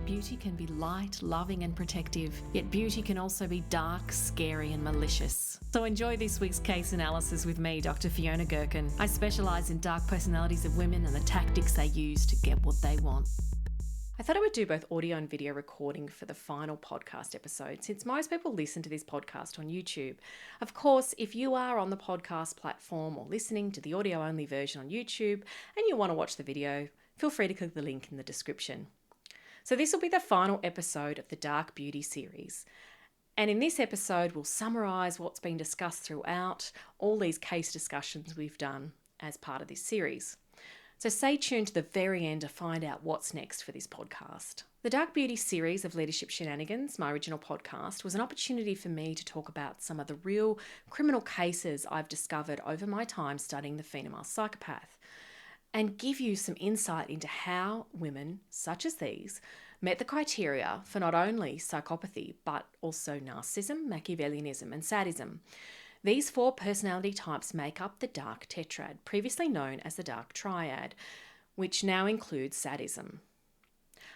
beauty can be light, loving and protective, yet beauty can also be dark, scary and malicious. So enjoy this week's case analysis with me, Dr Fiona Girkin. I specialise in dark personalities of women and the tactics they use to get what they want. I thought I would do both audio and video recording for the final podcast episode, since most people listen to this podcast on YouTube. Of course, if you are on the podcast platform or listening to the audio-only version on YouTube and you want to watch the video, feel free to click the link in the description. So this will be the final episode of the Dark Beauty series. And in this episode, we'll summarise what's been discussed throughout all these case discussions we've done as part of this series. So stay tuned to the very end to find out what's next for this podcast. The Dark Beauty series of Leadership Shenanigans, my original podcast, was an opportunity for me to talk about some of the real criminal cases I've discovered over my time studying the female psychopath, and give you some insight into how women, such as these, met the criteria for not only psychopathy, but also narcissism, Machiavellianism, and sadism. These 4 personality types make up the Dark Tetrad, previously known as the Dark Triad, which now includes sadism.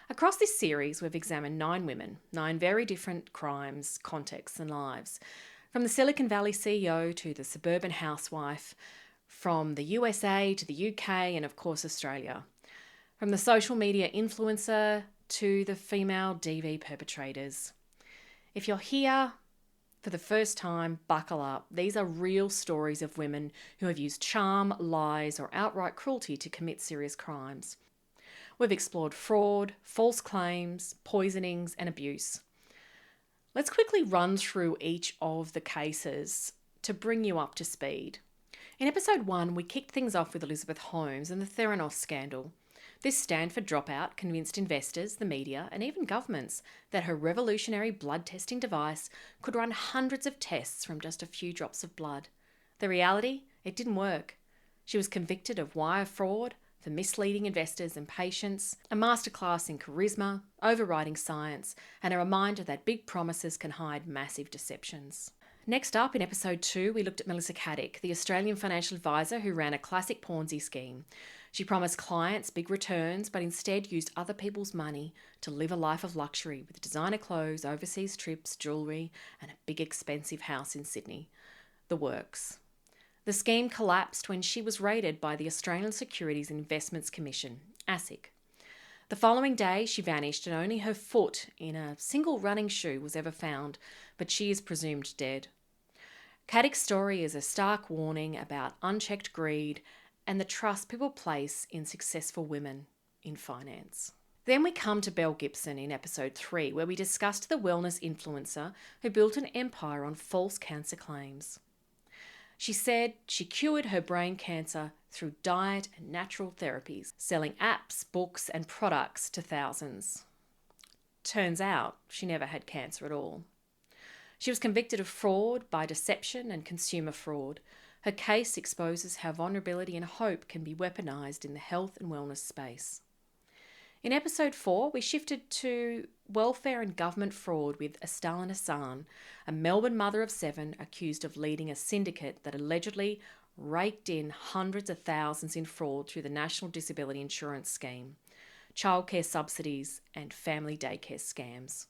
Across this series, we've examined 9 women, 9 very different crimes, contexts, and lives. From the Silicon Valley CEO to the suburban housewife, from the USA to the UK, and of course Australia. From the social media influencer to the female DV perpetrators. If you're here for the first time, buckle up. These are real stories of women who have used charm, lies, or outright cruelty to commit serious crimes. We've explored fraud, false claims, poisonings, and abuse. Let's quickly run through each of the cases to bring you up to speed. In episode 1, we kicked things off with Elizabeth Holmes and the Theranos scandal. This Stanford dropout convinced investors, the media, and even governments that her revolutionary blood testing device could run hundreds of tests from just a few drops of blood. The reality? It didn't work. She was convicted of wire fraud for misleading investors and patients, a masterclass in charisma, overriding science, and a reminder that big promises can hide massive deceptions. Next up, in episode 2, we looked at Melissa Caddick, the Australian financial advisor who ran a classic Ponzi scheme. She promised clients big returns, but instead used other people's money to live a life of luxury with designer clothes, overseas trips, jewellery, and a big expensive house in Sydney. The works. The scheme collapsed when she was raided by the Australian Securities and Investments Commission, ASIC. The following day, she vanished and only her foot in a single running shoe was ever found, but she is presumed dead. Caddick's story is a stark warning about unchecked greed and the trust people place in successful women in finance. Then we come to Belle Gibson in episode 3, where we discussed the wellness influencer who built an empire on false cancer claims. She said she cured her brain cancer through diet and natural therapies, selling apps, books, and products to thousands. Turns out she never had cancer at all. She was convicted of fraud by deception and consumer fraud. Her case exposes how vulnerability and hope can be weaponised in the health and wellness space. In episode 4, we shifted to welfare and government fraud with Istarlin Hassan, a Melbourne mother of 7 accused of leading a syndicate that allegedly raked in hundreds of thousands in fraud through the National Disability Insurance Scheme, childcare subsidies and family daycare scams.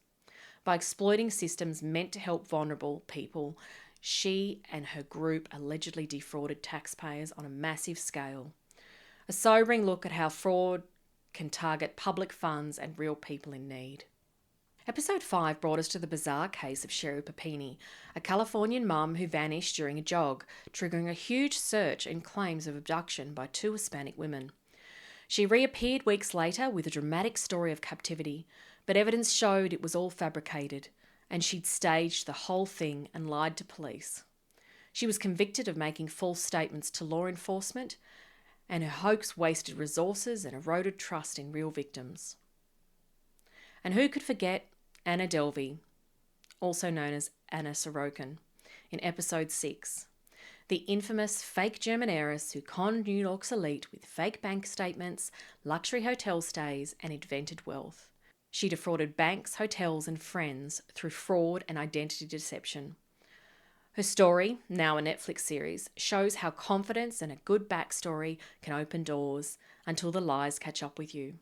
By exploiting systems meant to help vulnerable people, she and her group allegedly defrauded taxpayers on a massive scale. A sobering look at how fraud can target public funds and real people in need. Episode 5 brought us to the bizarre case of Sherri Papini, a Californian mum who vanished during a jog, triggering a huge search and claims of abduction by 2 Hispanic women. She reappeared weeks later with a dramatic story of captivity, but evidence showed it was all fabricated, and she'd staged the whole thing and lied to police. She was convicted of making false statements to law enforcement, and her hoax wasted resources and eroded trust in real victims. And who could forget Anna Delvey, also known as Anna Sorokin, in episode 6, the infamous fake German heiress who conned New York's elite with fake bank statements, luxury hotel stays, and invented wealth. She defrauded banks, hotels, and friends through fraud and identity deception. Her story, now a Netflix series, shows how confidence and a good backstory can open doors until the lies catch up with you.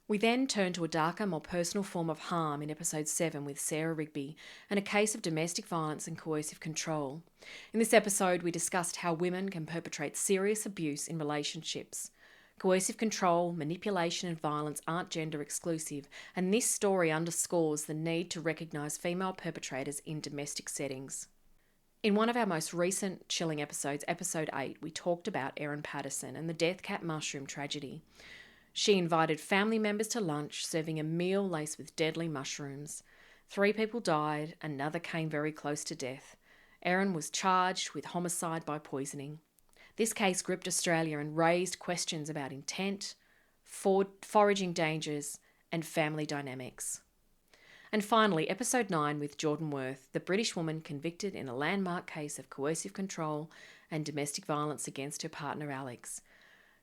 We then turn to a darker, more personal form of harm in episode 7 with Sarah Rigby and a case of domestic violence and coercive control. In this episode, we discussed how women can perpetrate serious abuse in relationships. Coercive control, manipulation and violence aren't gender exclusive, and this story underscores the need to recognise female perpetrators in domestic settings. In one of our most recent chilling episodes, episode 8, we talked about Erin Patterson and the death cap mushroom tragedy. She invited family members to lunch, serving a meal laced with deadly mushrooms. 3 people died, another came very close to death. Erin was charged with homicide by poisoning. This case gripped Australia and raised questions about intent, foraging dangers, and family dynamics. And finally, episode 9 with Jordan Worth, the British woman convicted in a landmark case of coercive control and domestic violence against her partner Alex.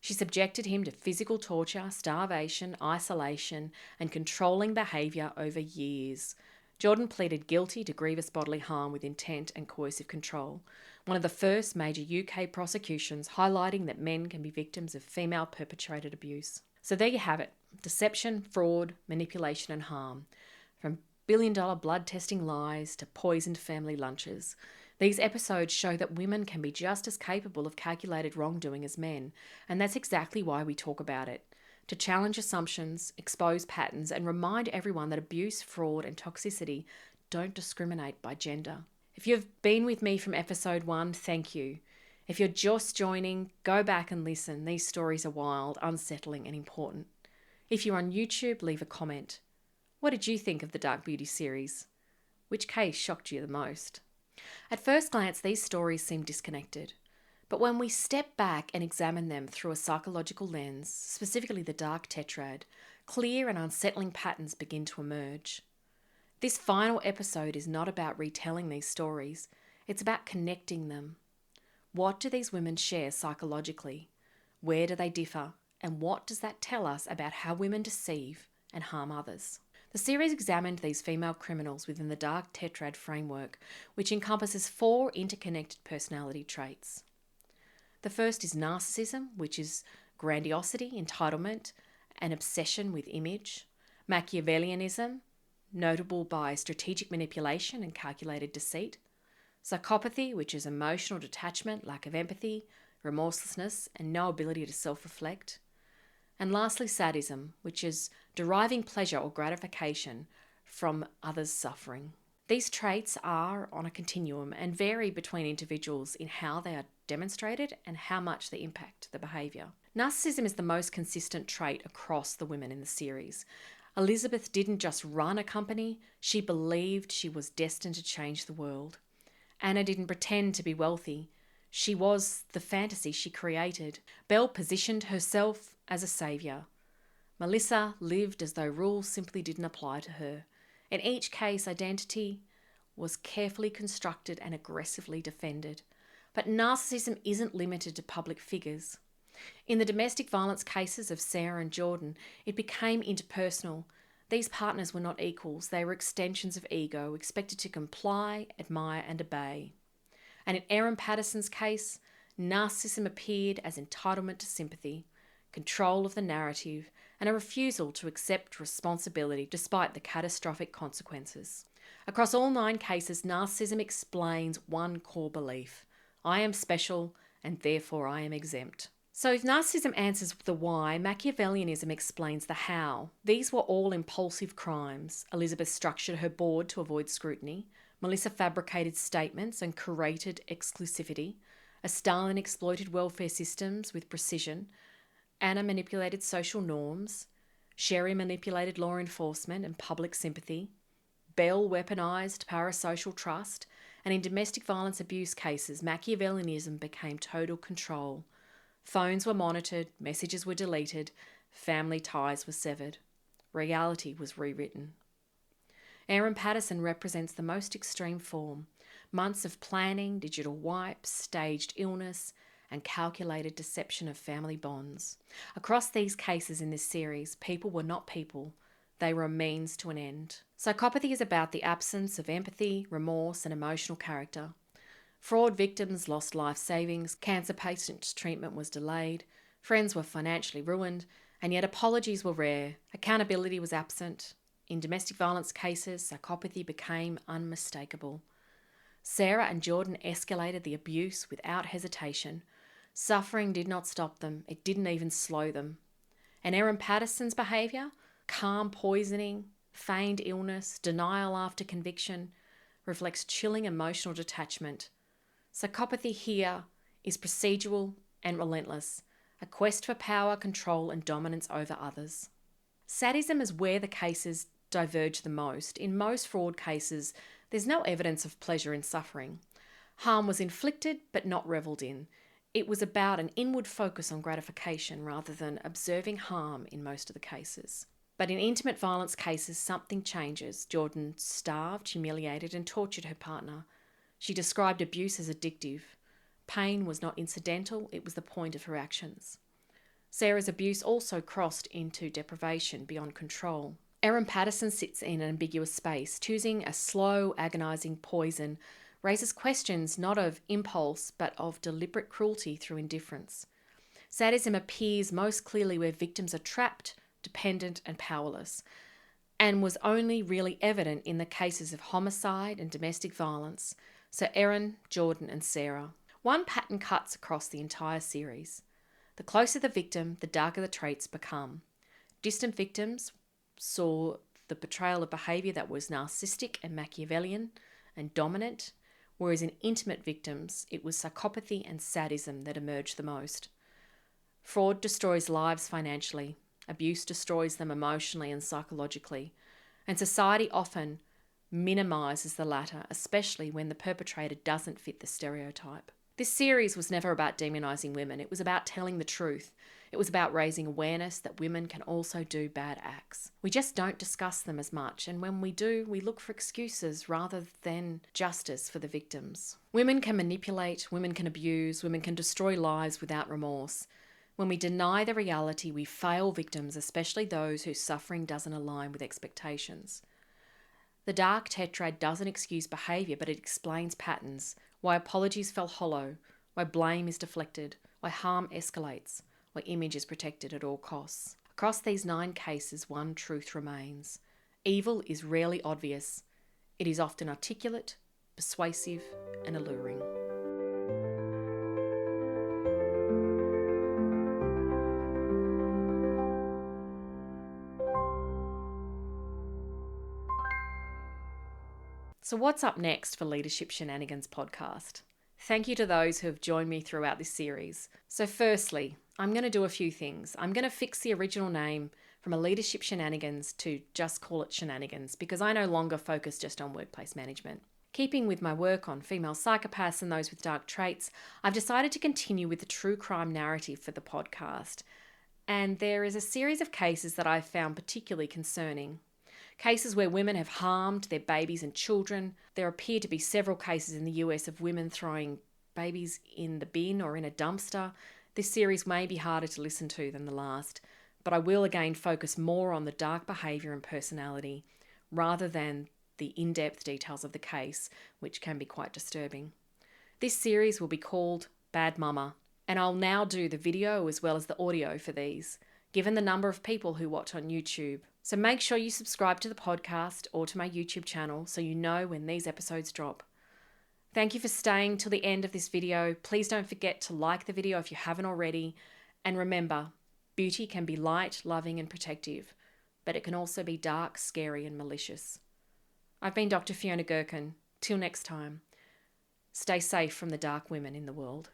She subjected him to physical torture, starvation, isolation, and controlling behaviour over years. Jordan pleaded guilty to grievous bodily harm with intent and coercive control, one of the first major UK prosecutions highlighting that men can be victims of female perpetrated abuse. So there you have it, deception, fraud, manipulation and harm. From billion-dollar blood testing lies to poisoned family lunches. These episodes show that women can be just as capable of calculated wrongdoing as men, and that's exactly why we talk about it. To challenge assumptions, expose patterns, and remind everyone that abuse, fraud, and toxicity don't discriminate by gender. If you've been with me from episode 1, thank you. If you're just joining, go back and listen. These stories are wild, unsettling, and important. If you're on YouTube, leave a comment. What did you think of the Dark Beauty series? Which case shocked you the most? At first glance, these stories seem disconnected. But when we step back and examine them through a psychological lens, specifically the Dark Tetrad, clear and unsettling patterns begin to emerge. This final episode is not about retelling these stories, it's about connecting them. What do these women share psychologically? Where do they differ? And what does that tell us about how women deceive and harm others? The series examined these female criminals within the Dark Tetrad framework, which encompasses 4 interconnected personality traits. The first is narcissism, which is grandiosity, entitlement, and obsession with image. Machiavellianism, notable by strategic manipulation and calculated deceit. Psychopathy, which is emotional detachment, lack of empathy, remorselessness, and no ability to self-reflect. And lastly, sadism, which is deriving pleasure or gratification from others' suffering. These traits are on a continuum and vary between individuals in how they are demonstrated and how much they impact the behaviour. Narcissism is the most consistent trait across the women in the series. Elizabeth didn't just run a company, she believed she was destined to change the world. Anna didn't pretend to be wealthy. She was the fantasy she created. Belle positioned herself as a saviour. Melissa lived as though rules simply didn't apply to her. In each case, identity was carefully constructed and aggressively defended. But narcissism isn't limited to public figures. In the domestic violence cases of Sarah and Jordan, it became interpersonal. These partners were not equals. They were extensions of ego, expected to comply, admire and obey. And in Erin Patterson's case, narcissism appeared as entitlement to sympathy, control of the narrative, and a refusal to accept responsibility despite the catastrophic consequences. Across all 9 cases, narcissism explains one core belief: I am special and therefore I am exempt. So if narcissism answers the why, Machiavellianism explains the how. These were all impulsive crimes. Elizabeth structured her board to avoid scrutiny. Melissa fabricated statements and curated exclusivity. Stalin exploited welfare systems with precision. Anna manipulated social norms. Sherri manipulated law enforcement and public sympathy. Belle weaponised parasocial trust. And in domestic violence abuse cases, Machiavellianism became total control. Phones were monitored, messages were deleted, family ties were severed. Reality was rewritten. Erin Patterson represents the most extreme form. Months of planning, digital wipes, staged illness, and calculated deception of family bonds. Across these cases in this series, people were not people. They were a means to an end. Psychopathy is about the absence of empathy, remorse, and emotional character. Fraud victims lost life savings, cancer patients' treatment was delayed, friends were financially ruined, And yet apologies were rare, accountability was absent. In domestic violence cases, psychopathy became unmistakable. Sarah and Jordan escalated the abuse without hesitation. Suffering did not stop them, it didn't even slow them. And Erin Patterson's behaviour, calm poisoning, feigned illness, denial after conviction, reflects chilling emotional detachment. Psychopathy here is procedural and relentless, a quest for power, control and dominance over others. Sadism is where the cases diverge the most. In most fraud cases, there's no evidence of pleasure in suffering. Harm was inflicted but not revelled in. It was about an inward focus on gratification rather than observing harm in most of the cases. But in intimate violence cases, something changes. Jordan starved, humiliated and tortured her partner. She described abuse as addictive. Pain was not incidental, it was the point of her actions. Sarah's abuse also crossed into deprivation beyond control. Erin Patterson sits in an ambiguous space. Choosing a slow, agonising poison raises questions not of impulse but of deliberate cruelty through indifference. Sadism appears most clearly where victims are trapped, dependent and powerless, and was only really evident in the cases of homicide and domestic violence, so Erin, Jordan and Sarah. One pattern cuts across the entire series. The closer the victim, the darker the traits become. Distant victims saw the portrayal of behaviour that was narcissistic and Machiavellian and dominant, whereas in intimate victims, it was psychopathy and sadism that emerged the most. Fraud destroys lives financially. Abuse destroys them emotionally and psychologically. And society often minimises the latter, especially when the perpetrator doesn't fit the stereotype. This series was never about demonising women. It was about telling the truth. It was about raising awareness that women can also do bad acts. We just don't discuss them as much, and when we do, we look for excuses rather than justice for the victims. Women can manipulate, women can abuse, women can destroy lives without remorse. When we deny the reality, we fail victims, especially those whose suffering doesn't align with expectations. The Dark Tetrad doesn't excuse behaviour, but it explains patterns, why apologies fell hollow, why blame is deflected, why harm escalates, why image is protected at all costs. Across these 9 cases, one truth remains. Evil is rarely obvious. It is often articulate, persuasive and alluring. So what's up next for Leadership Shenanigans podcast? Thank you to those who have joined me throughout this series. So firstly, I'm going to do a few things. I'm going to fix the original name from a Leadership Shenanigans to just call it Shenanigans because I no longer focus just on workplace management. Keeping with my work on female psychopaths and those with dark traits, I've decided to continue with the true crime narrative for the podcast. And there is a series of cases that I've found particularly concerning. Cases where women have harmed their babies and children. There appear to be several cases in the US of women throwing babies in the bin or in a dumpster. This series may be harder to listen to than the last, but I will again focus more on the dark behaviour and personality rather than the in-depth details of the case, which can be quite disturbing. This series will be called Bad Mama, and I'll now do the video as well as the audio for these, given the number of people who watch on YouTube. So make sure you subscribe to the podcast or to my YouTube channel so you know when these episodes drop. Thank you for staying till the end of this video. Please don't forget to like the video if you haven't already. And remember, beauty can be light, loving and protective, but it can also be dark, scary and malicious. I've been Dr. Fiona Girkin. Till next time, stay safe from the dark women in the world.